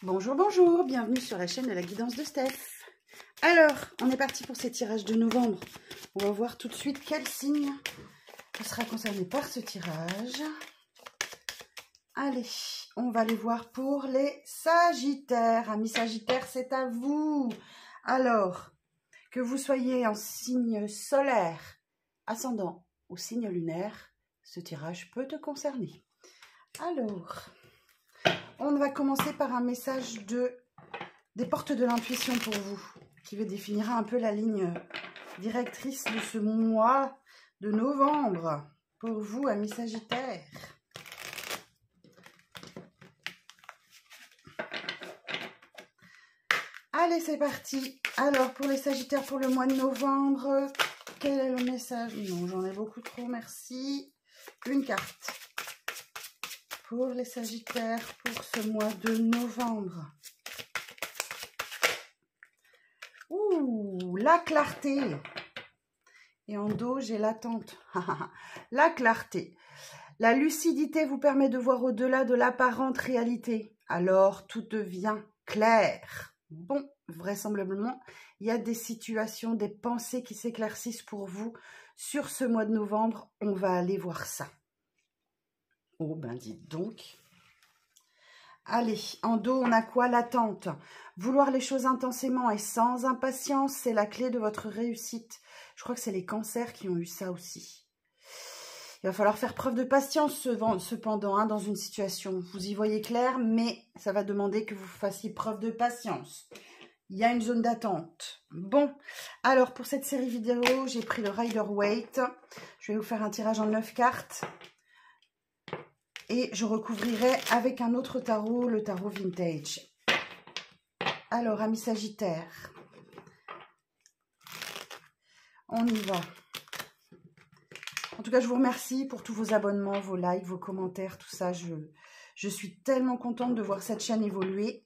Bonjour, bonjour, bienvenue sur la chaîne de la guidance de Steph. Alors, on est parti pour ces tirages de novembre. On va voir tout de suite quel signe sera concerné par ce tirage. Allez, on va les voir pour les Sagittaires. Amis Sagittaires, c'est à vous. Alors, que vous soyez en signe solaire, ascendant ou signe lunaire, ce tirage peut te concerner. Alors, on va commencer par un message des portes de l'intuition pour vous, qui définira un peu la ligne directrice de ce mois de novembre pour vous, amis Sagittaires. Allez, c'est parti. Alors, pour les Sagittaires, pour le mois de novembre, quel est le message? Non, j'en ai beaucoup trop, merci. Une carte pour les Sagittaires pour ce mois de novembre. Ouh, la clarté. Et en dos, j'ai l'attente. La clarté. La lucidité vous permet de voir au-delà de l'apparente réalité. Alors, tout devient clair. Bon, vraisemblablement, il y a des situations, des pensées qui s'éclaircissent pour vous sur ce mois de novembre. On va aller voir ça. Oh, ben dites donc. Allez, en dos, on a quoi? L'attente. Vouloir les choses intensément et sans impatience, c'est la clé de votre réussite. Je crois que c'est les cancers qui ont eu ça aussi. Il va falloir faire preuve de patience cependant dans une situation. Vous y voyez clair, mais ça va demander que vous fassiez preuve de patience. Il y a une zone d'attente. Bon, alors pour cette série vidéo, j'ai pris le Rider-Waite. Je vais vous faire un tirage en 9 cartes. Et je recouvrirai avec un autre tarot, le tarot vintage. Alors, amis Sagittaires, on y va. En tout cas, je vous remercie pour tous vos abonnements, vos likes, vos commentaires, tout ça. Je suis tellement contente de voir cette chaîne évoluer.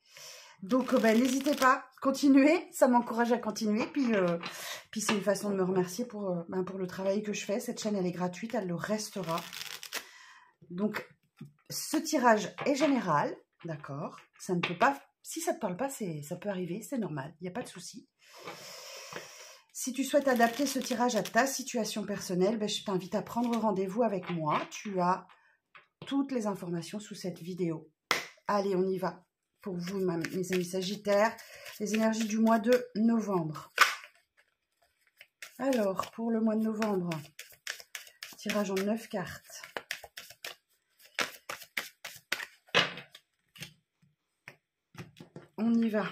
Donc, n'hésitez pas, continuez, ça m'encourage à continuer. Puis c'est une façon de me remercier pour le travail que je fais. Cette chaîne, elle est gratuite, elle le restera. Donc, ce tirage est général, d'accord? Ça ne peut pas, si ça ne te parle pas, ça peut arriver, c'est normal, il n'y a pas de souci. Si tu souhaites adapter ce tirage à ta situation personnelle, je t'invite à prendre rendez-vous avec moi. Tu as toutes les informations sous cette vidéo. Allez, on y va. Pour vous, mes amis Sagittaires, les énergies du mois de novembre. Alors, pour le mois de novembre, tirage en 9 cartes. On y va.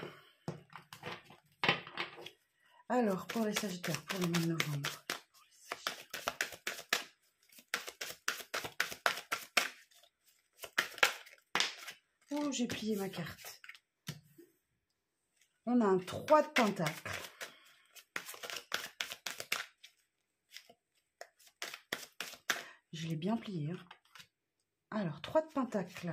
Alors, pour les Sagittaires, pour le mois de novembre. Oh, j'ai plié ma carte. On a un 3 de pentacle. Je l'ai bien plié. Hein. Alors, 3 de pentacle.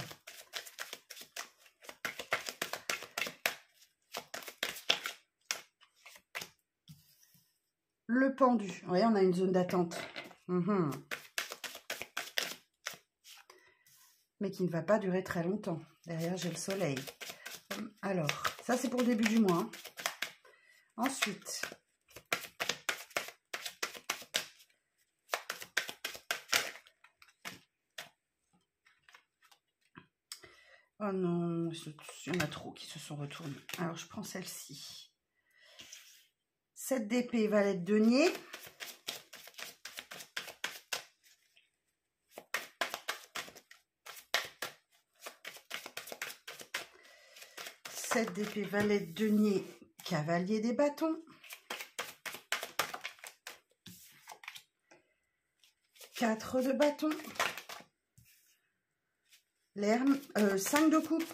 Le pendu. Vous voyez, on a une zone d'attente. Mais qui ne va pas durer très longtemps. Derrière, j'ai le soleil. Alors, ça, c'est pour le début du mois. Ensuite, oh non, il y en a trop qui se sont retournés. Alors, je prends celle-ci. 7 d'épée, valet de denier. D'épée, valet de denier, cavalier des bâtons. 4 de bâtons. 5 de coupe.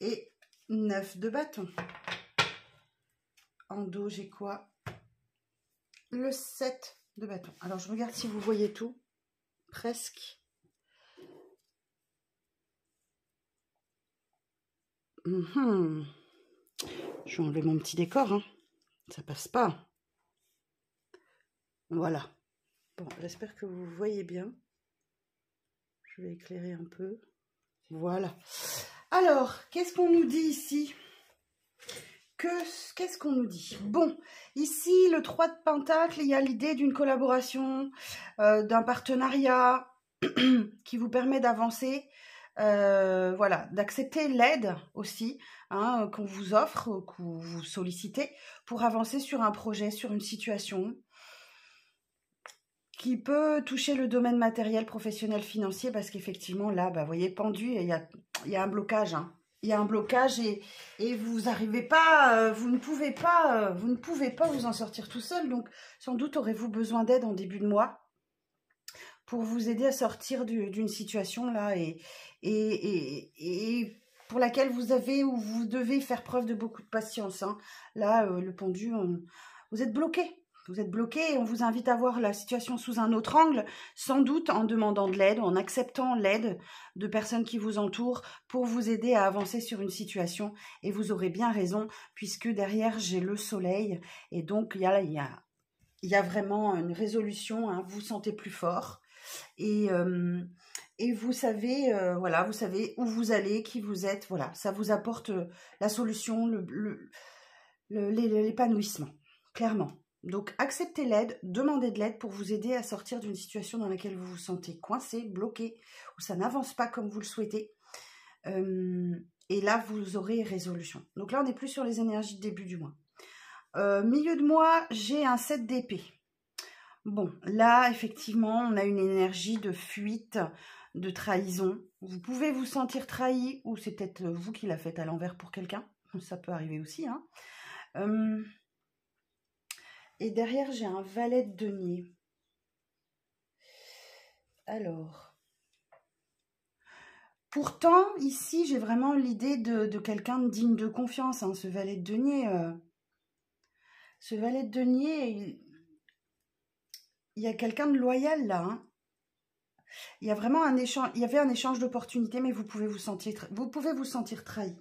Et 9 de bâton. En dos, j'ai quoi? Le 7 de bâton. Alors, je regarde si vous voyez tout. Presque. Je vais enlever mon petit décor. Hein. Ça passe pas. Voilà. Bon, j'espère que vous voyez bien. Je vais éclairer un peu. Voilà. Alors, qu'est-ce qu'on nous dit ici? Qu'est-ce qu'on nous dit? Bon, ici, le 3 de Pentacle, il y a l'idée d'une collaboration, d'un partenariat qui vous permet d'avancer, voilà, d'accepter l'aide aussi, hein, qu'on vous offre, que vous sollicitez, pour avancer sur un projet, sur une situation qui peut toucher le domaine matériel, professionnel, financier, parce qu'effectivement, là, bah, vous voyez, pendu, il y a un blocage, hein. Il y a un blocage et vous n'arrivez pas, vous ne pouvez pas vous en sortir tout seul. Donc, sans doute aurez-vous besoin d'aide en début de mois pour vous aider à sortir d'une situation là et pour laquelle vous avez ou vous devez faire preuve de beaucoup de patience, hein. Là, le pendu, vous êtes bloqué. Vous êtes bloqué et on vous invite à voir la situation sous un autre angle, sans doute en demandant de l'aide, en acceptant l'aide de personnes qui vous entourent pour vous aider à avancer sur une situation. Et vous aurez bien raison, puisque derrière, j'ai le soleil. Et donc, il y a vraiment une résolution, hein, vous vous sentez plus fort. Et vous savez, voilà, vous savez où vous allez, qui vous êtes. Voilà, ça vous apporte la solution, l'épanouissement, clairement. Donc, acceptez l'aide, demandez de l'aide pour vous aider à sortir d'une situation dans laquelle vous vous sentez coincé, bloqué, où ça n'avance pas comme vous le souhaitez. Et là, vous aurez résolution. Donc là, on n'est plus sur les énergies de début du mois. Milieu de mois, j'ai un 7 d'épée. Bon, là, effectivement, on a une énergie de fuite, de trahison. Vous pouvez vous sentir trahi, ou c'est peut-être vous qui la faites à l'envers pour quelqu'un. Ça peut arriver aussi, hein. Et derrière, j'ai un valet de denier. Alors, pourtant, ici, j'ai vraiment l'idée de quelqu'un de digne de confiance, hein, ce valet de denier. Ce valet de denier, il y a quelqu'un de loyal là, hein. Il y a vraiment un échange, il y avait un échange d'opportunités, mais vous pouvez vous sentir trahi.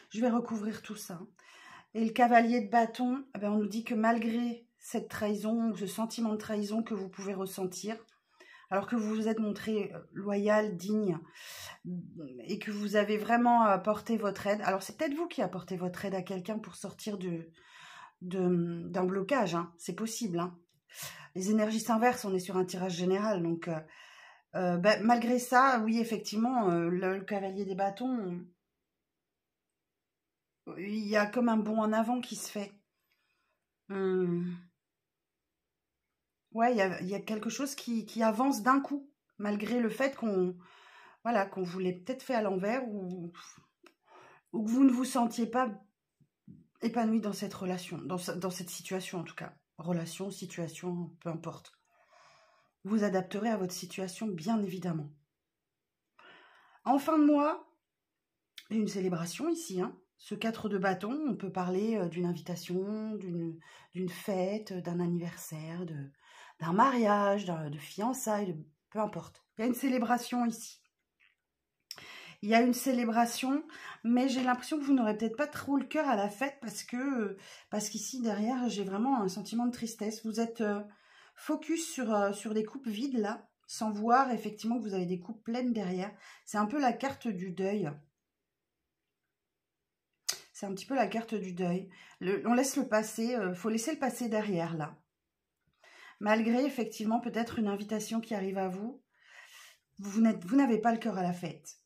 Je vais recouvrir tout ça. Et le cavalier de bâton, eh bien, on nous dit que malgré cette trahison, ou ce sentiment de trahison que vous pouvez ressentir, alors que vous vous êtes montré loyal, digne, et que vous avez vraiment apporté votre aide. Alors, c'est peut-être vous qui apportez votre aide à quelqu'un pour sortir d'un blocage, hein. C'est possible, hein. Les énergies s'inversent, on est sur un tirage général, donc malgré ça, oui, effectivement, le cavalier des bâtons, il y a comme un bond en avant qui se fait. Ouais, il y a quelque chose qui avance d'un coup, malgré le fait qu'on vous l'ait peut-être fait à l'envers ou que vous ne vous sentiez pas épanoui dans cette relation, dans cette situation en tout cas. Relation, situation, peu importe. Vous adapterez à votre situation, bien évidemment. En fin de mois, une célébration ici, hein. Ce 4 de bâton, on peut parler d'une invitation, d'une fête, d'un anniversaire, d'un mariage, de fiançailles, peu importe. Il y a une célébration ici. Il y a une célébration, mais j'ai l'impression que vous n'aurez peut-être pas trop le cœur à la fête parce qu'ici, derrière, j'ai vraiment un sentiment de tristesse. Vous êtes focus sur des coupes vides, là, sans voir effectivement que vous avez des coupes pleines derrière. C'est un peu la carte du deuil. C'est un petit peu la carte du deuil. On laisse le passé, faut laisser le passé derrière, là. Malgré, effectivement, peut-être une invitation qui arrive à vous, vous n'avez pas le cœur à la fête.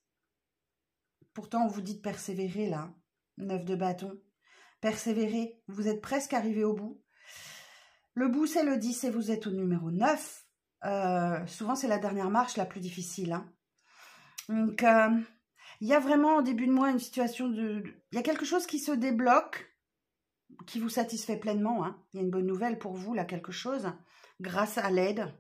Pourtant, on vous dit de persévérer, là. 9 de bâton. Persévérer, vous êtes presque arrivé au bout. Le bout, c'est le 10 et vous êtes au numéro 9. Souvent, c'est la dernière marche la plus difficile, hein. Donc, il y a vraiment, au début de mois, une situation il y a quelque chose qui se débloque, qui vous satisfait pleinement, hein. Il y a une bonne nouvelle pour vous, là, quelque chose, grâce à l'aide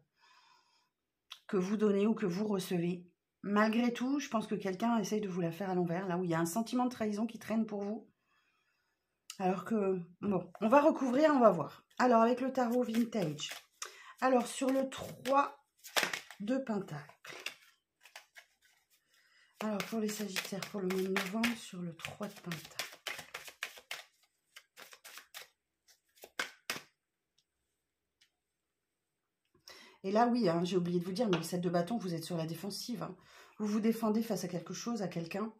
que vous donnez ou que vous recevez. Malgré tout, je pense que quelqu'un essaye de vous la faire à l'envers, là où il y a un sentiment de trahison qui traîne pour vous. Alors que, bon, on va recouvrir, on va voir. Alors, avec le tarot vintage. Alors, sur le 3 de Pentacle. Alors, pour les Sagittaires, pour le mois de novembre, sur le 3 de Pentacle. Et là, oui, hein, j'ai oublié de vous dire, mais le 7 de bâton, vous êtes sur la défensive. Hein. Vous vous défendez face à quelque chose, à quelqu'un.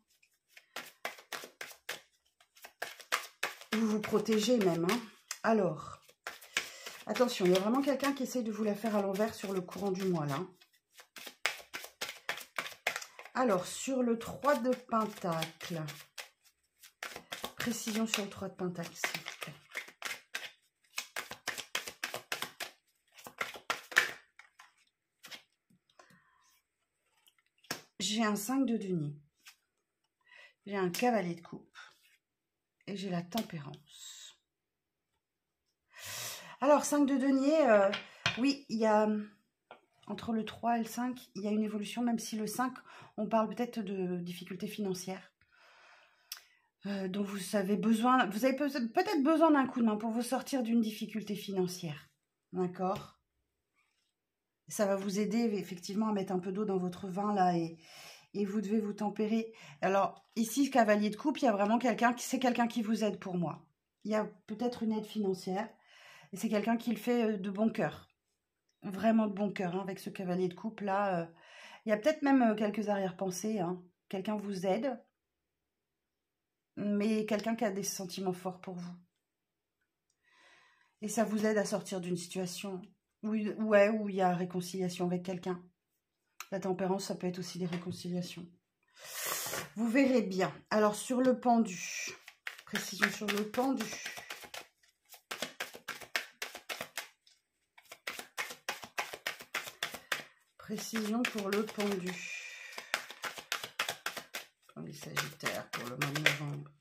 Vous vous protégez même. Hein. Alors, attention, il y a vraiment quelqu'un qui essaye de vous la faire à l'envers sur le courant du mois, là. Alors, sur le 3 de Pentacle, précision sur le 3 de Pentacle, s'il vous plaît. J'ai un 5 de denier, j'ai un cavalier de coupe et j'ai la tempérance. Alors, 5 de denier, oui, il y a... Entre le 3 et le 5, il y a une évolution, même si le 5, on parle peut-être de difficultés financières. Donc vous avez peut-être besoin d'un coup de main pour vous sortir d'une difficulté financière. D'accord? Ça va vous aider effectivement à mettre un peu d'eau dans votre vin là et vous devez vous tempérer. Alors ici, cavalier de coupe, il y a vraiment quelqu'un qui vous aide pour moi. Il y a peut-être une aide financière et c'est quelqu'un qui le fait de bon cœur. Vraiment de bon cœur, hein, avec ce cavalier de coupe là. Il y a peut-être même quelques arrière-pensées. Hein. Quelqu'un vous aide, mais quelqu'un qui a des sentiments forts pour vous. Et ça vous aide à sortir d'une situation où il y a réconciliation avec quelqu'un. La tempérance, ça peut être aussi des réconciliations. Vous verrez bien. Alors, sur le pendu, précision sur le pendu. Précision pour le pendu. Pour les Sagittaires, pour le mois de novembre.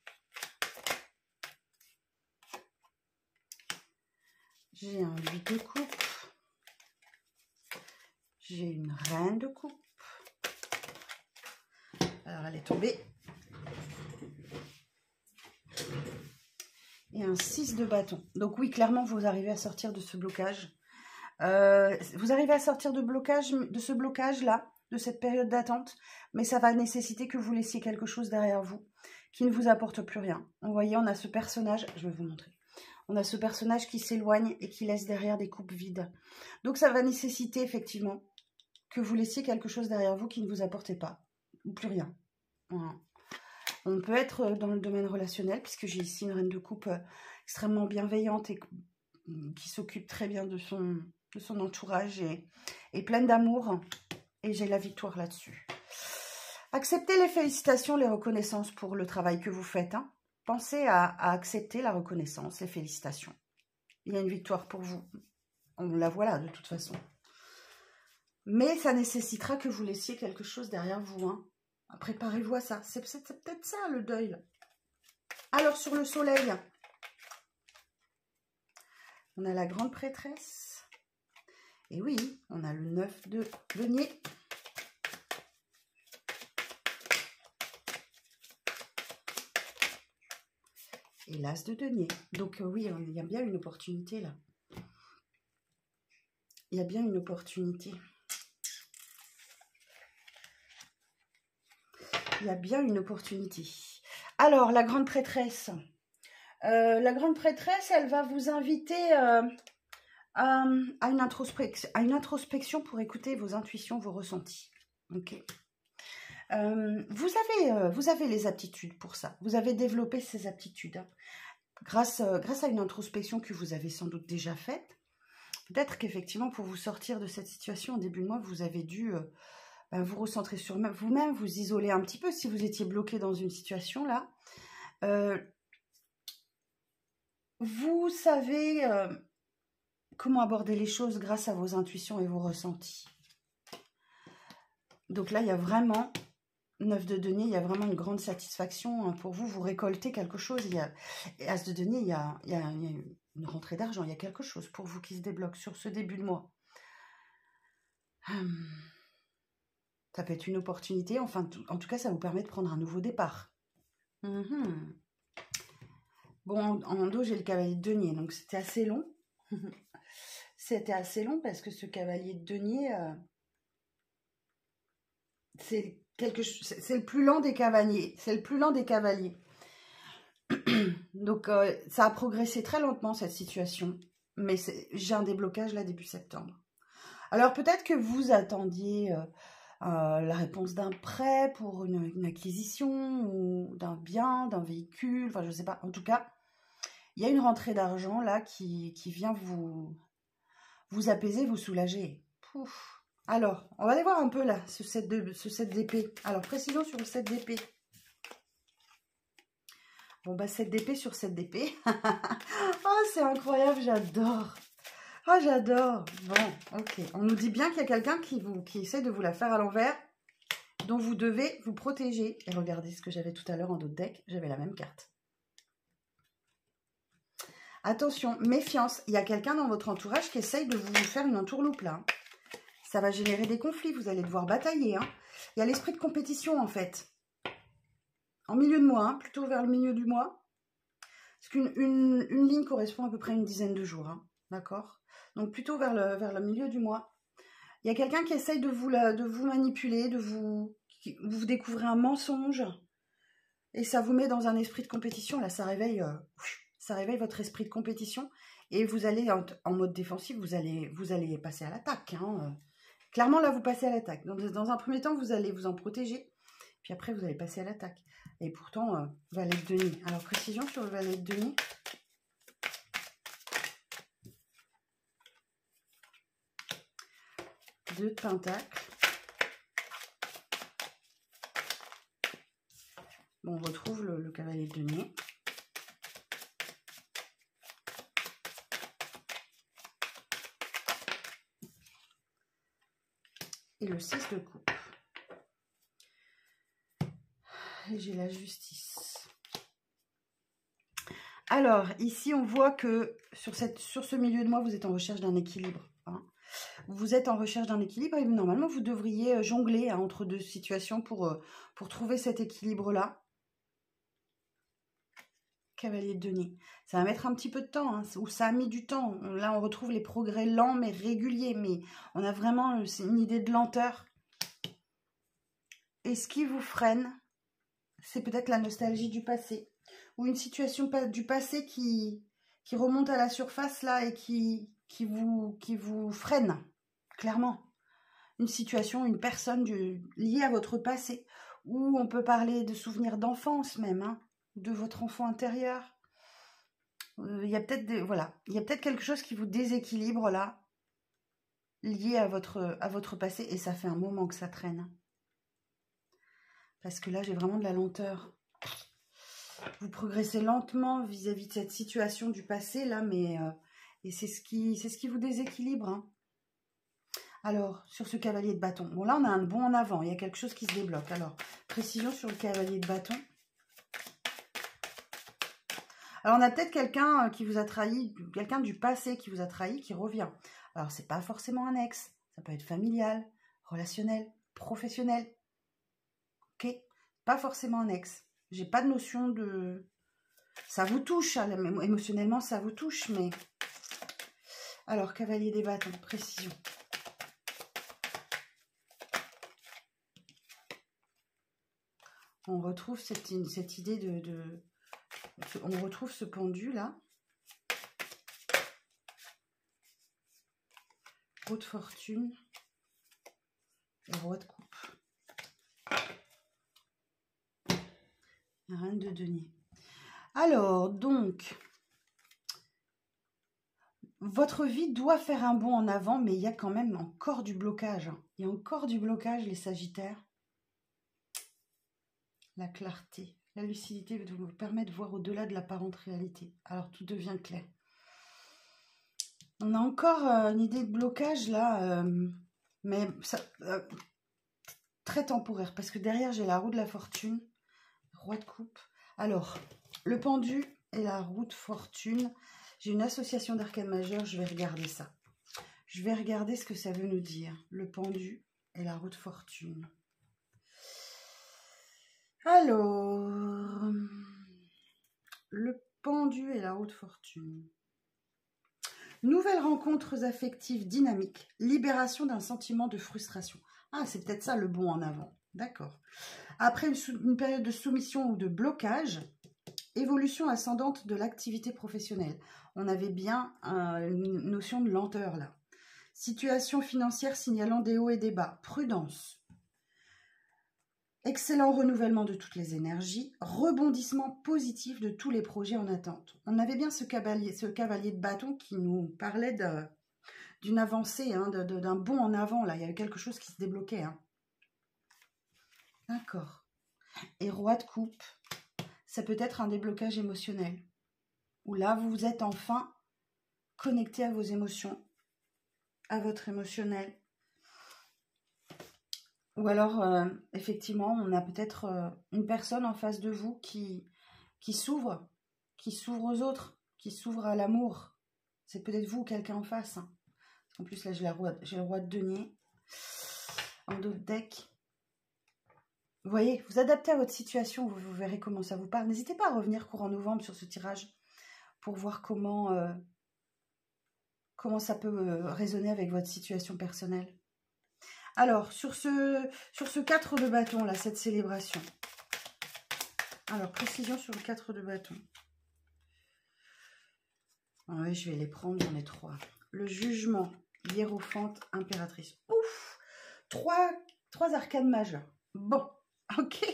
J'ai un 8 de coupe. J'ai une reine de coupe. Alors, elle est tombée. Et un 6 de bâton. Donc oui, clairement, vous arrivez à sortir de ce blocage. Vous arrivez à sortir de ce blocage-là, de cette période d'attente, mais ça va nécessiter que vous laissiez quelque chose derrière vous qui ne vous apporte plus rien. Vous voyez, on a ce personnage, je vais vous montrer, on a ce personnage qui s'éloigne et qui laisse derrière des coupes vides. Donc ça va nécessiter effectivement que vous laissiez quelque chose derrière vous qui ne vous apportait pas, ou plus rien. Voilà. On peut être dans le domaine relationnel, puisque j'ai ici une reine de coupe extrêmement bienveillante et qui s'occupe très bien de son entourage et pleine d'amour. Et j'ai la victoire là-dessus. Acceptez les félicitations, les reconnaissances pour le travail que vous faites. Hein. Pensez à accepter la reconnaissance, les félicitations. Il y a une victoire pour vous. On la voit là, de toute façon. Mais ça nécessitera que vous laissiez quelque chose derrière vous. Hein. Préparez-vous à ça. C'est peut-être ça, le deuil. Alors, sur le soleil, on a la grande prêtresse. Et oui, on a le 9 de denier. Et l'as de denier. Donc oui, il y a bien une opportunité là. Il y a bien une opportunité. Il y a bien une opportunité. Alors, la grande prêtresse. La grande prêtresse, elle va vous inviter à une introspection pour écouter vos intuitions, vos ressentis. Ok. Vous avez les aptitudes pour ça. Vous avez développé ces aptitudes. Hein. Grâce à une introspection que vous avez sans doute déjà faite. Peut-être qu'effectivement, pour vous sortir de cette situation au début de mois, vous avez dû vous recentrer sur vous-même, vous isoler un petit peu si vous étiez bloqué dans une situation là. Vous savez comment aborder les choses grâce à vos intuitions et vos ressentis. Donc là, il y a vraiment, 9 de denier, il y a vraiment une grande satisfaction pour vous. Vous récoltez quelque chose. Et As de denier, il y a une rentrée d'argent. Il y a quelque chose pour vous qui se débloque sur ce début de mois. Ça peut être une opportunité. Enfin, en tout cas, ça vous permet de prendre un nouveau départ. Bon, en dos, j'ai le cavalier de denier. Donc, c'était assez long. C'était assez long parce que ce cavalier de denier... c'est le plus lent des cavaliers. C'est le plus lent des cavaliers. Donc, ça a progressé très lentement, cette situation. Mais j'ai un déblocage là, début septembre. Alors peut-être que vous attendiez la réponse d'un prêt pour une acquisition ou d'un bien, d'un véhicule, enfin je ne sais pas. En tout cas, il y a une rentrée d'argent là qui vient vous apaiser, vous soulager. Pouf. Alors, on va aller voir un peu là, ce set d'épée. Alors, précision sur le set d'épée. Bon, bah, 7 d'épée sur 7 d'épée. Oh, c'est incroyable, j'adore. Oh, j'adore. Bon, ok. On nous dit bien qu'il y a quelqu'un qui essaie de vous la faire à l'envers, dont vous devez vous protéger. Et regardez ce que j'avais tout à l'heure en d'autres decks. J'avais la même carte. Attention, méfiance. Il y a quelqu'un dans votre entourage qui essaye de vous faire une entourloupe là. Ça va générer des conflits. Vous allez devoir batailler. Hein. Il y a l'esprit de compétition en fait. En milieu de mois, hein, plutôt vers le milieu du mois. Parce qu'une ligne correspond à peu près à une dizaine de jours. Hein, d'accord? Donc plutôt vers le milieu du mois. Il y a quelqu'un qui essaye de vous manipuler, vous découvrez un mensonge. Et ça vous met dans un esprit de compétition. Là, ça réveille votre esprit de compétition. Et vous allez, en mode défensif, vous allez passer à l'attaque. Hein. Clairement, là, vous passez à l'attaque. Dans un premier temps, vous allez vous en protéger. Puis après, vous allez passer à l'attaque. Et pourtant, valet de denier. Alors, précision sur le valet de denier. Deux de pentacles. Bon, on retrouve le cavalier de denier. Et le 6 de coupe. Et j'ai la justice. Alors, ici, on voit que sur ce milieu de mois, vous êtes en recherche d'un équilibre. Hein. Vous êtes en recherche d'un équilibre et normalement, vous devriez jongler hein, entre deux situations pour trouver cet équilibre-là. Cavalier de denier. Ça va mettre un petit peu de temps, hein, ou ça a mis du temps. Là, on retrouve les progrès lents mais réguliers, mais on a vraiment une idée de lenteur. Et ce qui vous freine, c'est peut-être la nostalgie du passé, ou une situation du passé qui remonte à la surface là et qui vous freine, clairement. Une situation, une personne liée à votre passé, ou on peut parler de souvenirs d'enfance même, hein, de votre enfant intérieur. Il y a peut-être quelque chose qui vous déséquilibre là, lié à votre passé, et ça fait un moment que ça traîne. Parce que là, j'ai vraiment de la lenteur. Vous progressez lentement vis-à-vis de cette situation du passé là, mais et c'est ce qui vous déséquilibre. Hein. Alors, sur ce cavalier de bâton, bon là on a un bond en avant, il y a quelque chose qui se débloque. Alors, précision sur le cavalier de bâton. Alors, on a peut-être quelqu'un qui vous a trahi, quelqu'un du passé qui vous a trahi, qui revient. Alors, c'est pas forcément un ex, ça peut être familial, relationnel, professionnel. Ok? Pas forcément un ex. J'ai pas de notion de... Ça vous touche, hein, émotionnellement, ça vous touche, mais... Alors, cavalier des bâtons, précision. On retrouve cette idée on retrouve ce pendu, là. Roue de fortune. Et roi de coupe. Reine de denier. Alors, donc, votre vie doit faire un bond en avant, mais il y a quand même encore du blocage. Il y a encore du blocage, les Sagittaires. La clarté, la lucidité vous permet de voir au-delà de l'apparente réalité. Alors, tout devient clair. On a encore une idée de blocage, là, mais ça, très temporaire, parce que derrière, j'ai la roue de la fortune, roi de coupe. Alors, le pendu et la roue de fortune, j'ai une association d'arcane majeure, je vais regarder ça. Je vais regarder ce que ça veut nous dire, le pendu et la roue de fortune. Alors, le pendu et la roue de fortune. Nouvelles rencontres affectives dynamiques, libération d'un sentiment de frustration. Ah, c'est peut-être ça le bond en avant. D'accord. Après une période de soumission ou de blocage, évolution ascendante de l'activité professionnelle. On avait bien une notion de lenteur là. Situation financière signalant des hauts et des bas. Prudence. Excellent renouvellement de toutes les énergies. Rebondissement positif de tous les projets en attente. On avait bien ce cavalier de bâton qui nous parlait d'une avancée, hein, d'un bond en avant. Là, il y avait quelque chose qui se débloquait. Hein. D'accord. Et roi de coupe. Ça peut être un déblocage émotionnel. Où là, vous êtes enfin connecté à vos émotions, à votre émotionnel. Ou alors, effectivement, on a peut-être une personne en face de vous qui s'ouvre aux autres, qui s'ouvre à l'amour. C'est peut-être vous, quelqu'un en face. Hein. En plus, là, j'ai le roi de denier en dos de deck. Vous voyez, vous adaptez à votre situation, vous verrez comment ça vous parle. N'hésitez pas à revenir courant novembre sur ce tirage pour voir comment ça peut résonner avec votre situation personnelle. Alors, sur ce 4 de bâton, là, cette célébration. Alors, précision sur le 4 de bâton. Oui, je vais les prendre, j'en ai 3. Le jugement, hiérophante, impératrice. Ouf, 3 arcanes majeures. Bon, ok.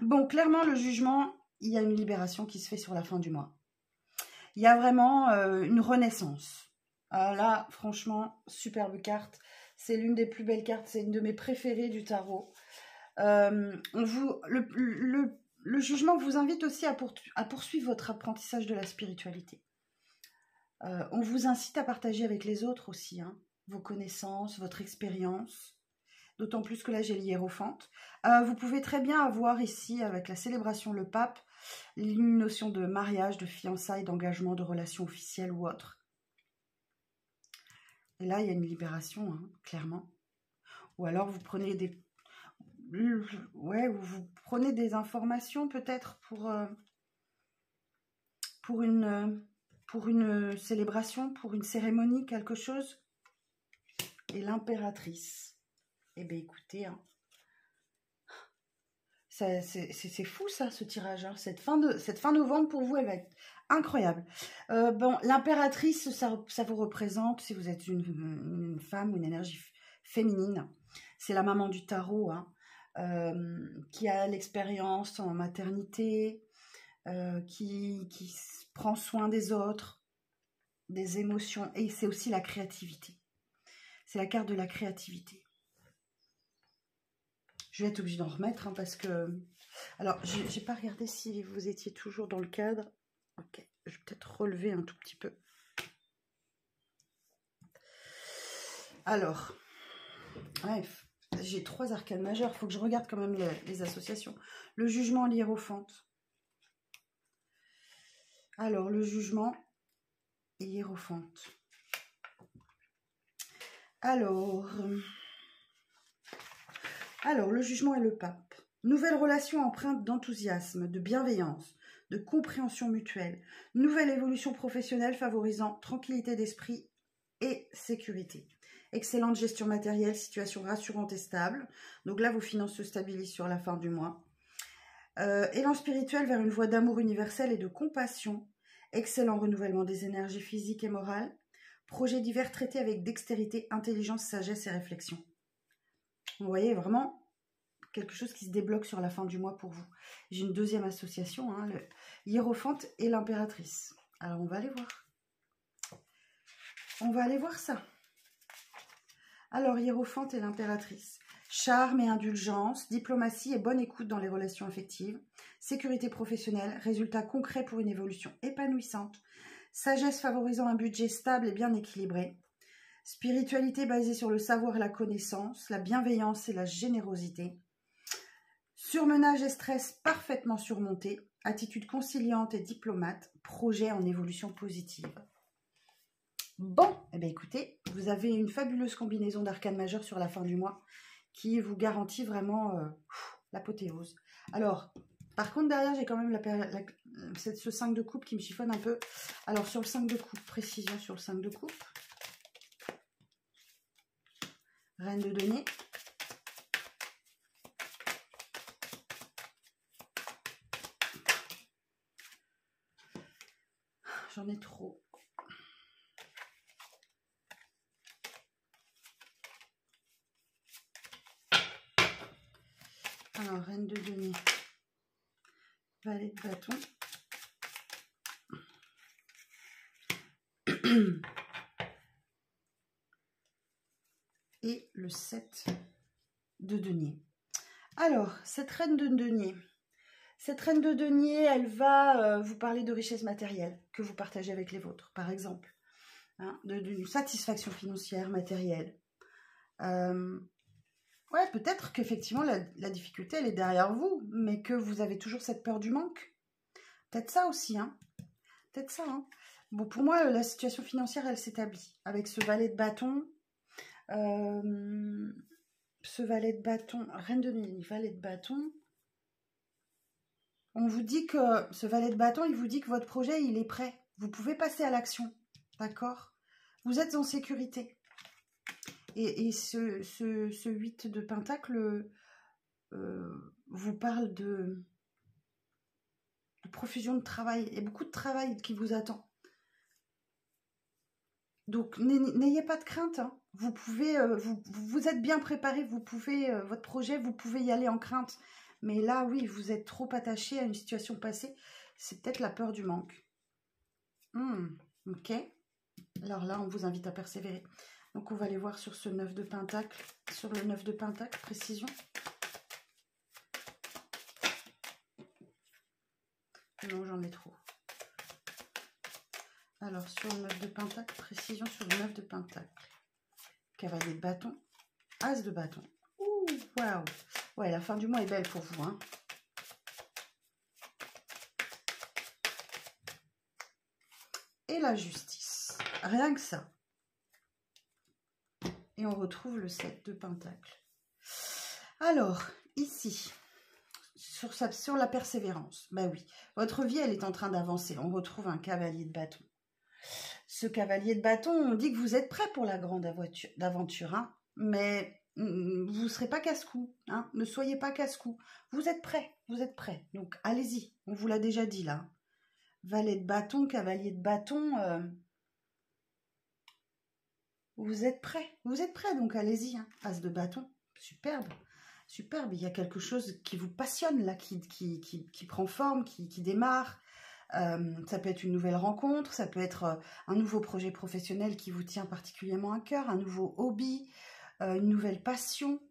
Bon, clairement, le jugement, il y a une libération qui se fait sur la fin du mois. Il y a vraiment une renaissance. Là, franchement, superbe carte. C'est l'une des plus belles cartes. C'est une de mes préférées du tarot. Le jugement vous invite aussi à poursuivre votre apprentissage de la spiritualité. On vous incite à partager avec les autres aussi, hein, vos connaissances, votre expérience. D'autant plus que là, j'ai l'hiérophante. Vous pouvez très bien avoir ici, avec la célébration Le Pape, une notion de mariage, de fiançailles, d'engagement, de relations officielles ou autres. Et là, il y a une libération, hein, clairement. Ou alors, vous prenez des... Ouais, vous prenez des informations peut-être pour une célébration, pour une cérémonie, quelque chose. Et l'impératrice. Eh bien, écoutez, hein, c'est fou ça, ce tirage. Hein. Cette fin novembre, pour vous, elle va être incroyable. Bon, l'impératrice, ça vous représente, si vous êtes une femme ou une énergie féminine, c'est la maman du tarot, hein, qui a l'expérience en maternité, qui prend soin des autres, des émotions, et c'est aussi la créativité. C'est la carte de la créativité. Je vais être obligée d'en remettre, hein, parce que... Alors, j'ai pas regardé si vous étiez toujours dans le cadre. Ok, je vais peut-être relever un tout petit peu. Alors, bref, j'ai 3 arcanes majeures. Il faut que je regarde quand même les associations. Le jugement, l'hiérophante. Alors, le jugement et l'hiérophante. Alors, le jugement et le pape. Nouvelle relation empreinte d'enthousiasme, de bienveillance, de compréhension mutuelle. Nouvelle évolution professionnelle favorisant tranquillité d'esprit et sécurité. Excellente gestion matérielle, situation rassurante et stable. Donc là, vos finances se stabilisent sur la fin du mois. Élan spirituel vers une voie d'amour universel et de compassion. Excellent renouvellement des énergies physiques et morales. Projets divers traités avec dextérité, intelligence, sagesse et réflexion. Vous voyez, vraiment quelque chose qui se débloque sur la fin du mois pour vous. J'ai une deuxième association, hein, le hiérophante et l'impératrice. Alors, on va aller voir. On va aller voir ça. Alors, hiérophante et l'impératrice. Charme et indulgence, diplomatie et bonne écoute dans les relations affectives, sécurité professionnelle, résultats concrets pour une évolution épanouissante, sagesse favorisant un budget stable et bien équilibré, spiritualité basée sur le savoir et la connaissance, la bienveillance et la générosité, surmenage et stress parfaitement surmontés, attitude conciliante et diplomate, projet en évolution positive. Bon, eh bien écoutez, vous avez une fabuleuse combinaison d'arcanes majeures sur la fin du mois qui vous garantit vraiment l'apothéose. Alors, par contre, derrière, j'ai quand même ce 5 de coupe qui me chiffonne un peu. Alors, sur le 5 de coupe, précision sur le 5 de coupe. Reine de denier. J'en ai trop. Alors, reine de denier. Valet de bâton. Et le 7 de denier. Alors, cette reine de denier, elle va vous parler de richesse matérielle que vous partagez avec les vôtres, par exemple. Hein, d'une satisfaction financière, matérielle. Ouais, peut-être qu'effectivement, la difficulté, elle est derrière vous, mais que vous avez toujours cette peur du manque. Peut-être ça aussi, hein. Peut-être ça, hein. Bon, pour moi, la situation financière, elle s'établit. Avec ce valet de bâton, reine de denier, valet de bâton. On vous dit que, ce valet de bâton, il vous dit que votre projet, il est prêt. Vous pouvez passer à l'action, d'accord? Vous êtes en sécurité. Et ce 8 de pentacle vous parle de profusion de travail. Et beaucoup de travail qui vous attend. Donc, n'ayez pas de crainte. Hein. Vous pouvez, vous êtes bien préparé. Vous pouvez, votre projet, vous pouvez y aller en crainte. Mais là, oui, vous êtes trop attaché à une situation passée. C'est peut-être la peur du manque. Ok. Alors là, on vous invite à persévérer. Donc, on va aller voir sur ce 9 de pentacle. Sur le 9 de pentacle, précision. Non, j'en ai trop. Alors, sur le 9 de pentacle, précision sur le 9 de pentacle. Cavalier de bâton. As de bâton. Ouh, waouh. Ouais, la fin du mois est belle pour vous, hein. Et la justice. Rien que ça. Et on retrouve le 7 de pentacle. Alors, ici, sur la persévérance, bah oui, votre vie, elle est en train d'avancer. On retrouve un cavalier de bâton. Ce cavalier de bâton, on dit que vous êtes prêt pour la grande aventure, hein, mais vous ne serez pas casse-cou. Hein, ne soyez pas casse-cou. Vous êtes prêt, vous êtes prêt. Donc, allez-y, on vous l'a déjà dit, là. Valet de bâton, cavalier de bâton... vous êtes prêt, donc allez-y. Hein. As de bâton, superbe, superbe. Il y a quelque chose qui vous passionne là, qui prend forme, qui démarre. Ça peut être une nouvelle rencontre, ça peut être un nouveau projet professionnel qui vous tient particulièrement à cœur, un nouveau hobby, une nouvelle passion.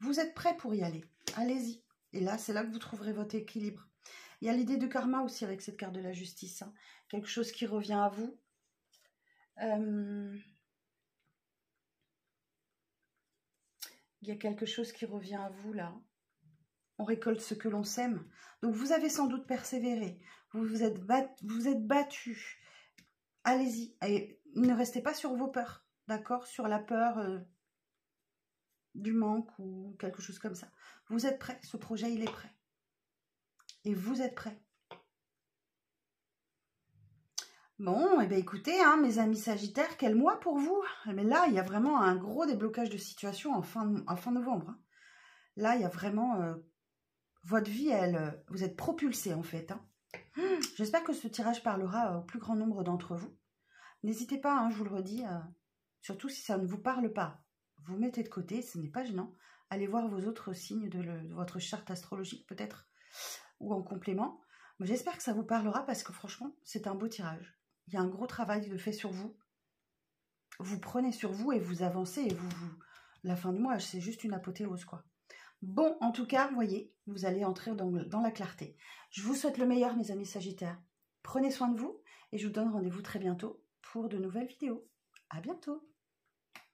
Vous êtes prêt pour y aller, allez-y. Et là, c'est là que vous trouverez votre équilibre. Il y a l'idée de karma aussi avec cette carte de la justice. Hein. Quelque chose qui revient à vous. Il y a quelque chose qui revient à vous, là. On récolte ce que l'on sème. Donc, vous avez sans doute persévéré. Vous vous êtes battu. Allez-y. Et ne restez pas sur vos peurs. D'accord? Sur la peur du manque ou quelque chose comme ça. Vous êtes prêts. Ce projet, il est prêt. Et vous êtes prêts. Bon, et bien écoutez, hein, mes amis Sagittaires, quel mois pour vous? Mais là, il y a vraiment un gros déblocage de situation en fin novembre. Hein. Là, il y a vraiment... votre vie, vous êtes propulsé en fait. Hein. J'espère que ce tirage parlera au plus grand nombre d'entre vous. N'hésitez pas, hein, je vous le redis, surtout si ça ne vous parle pas. Vous mettez de côté, ce n'est pas gênant. Allez voir vos autres signes de votre charte astrologique peut-être, ou en complément. J'espère que ça vous parlera parce que franchement, c'est un beau tirage. Il y a un gros travail de fait sur vous. Vous prenez sur vous et vous avancez. Et la fin du mois, c'est juste une apothéose, quoi. Bon, en tout cas, vous voyez, vous allez entrer dans la clarté. Je vous souhaite le meilleur, mes amis Sagittaires. Prenez soin de vous et je vous donne rendez-vous très bientôt pour de nouvelles vidéos. À bientôt.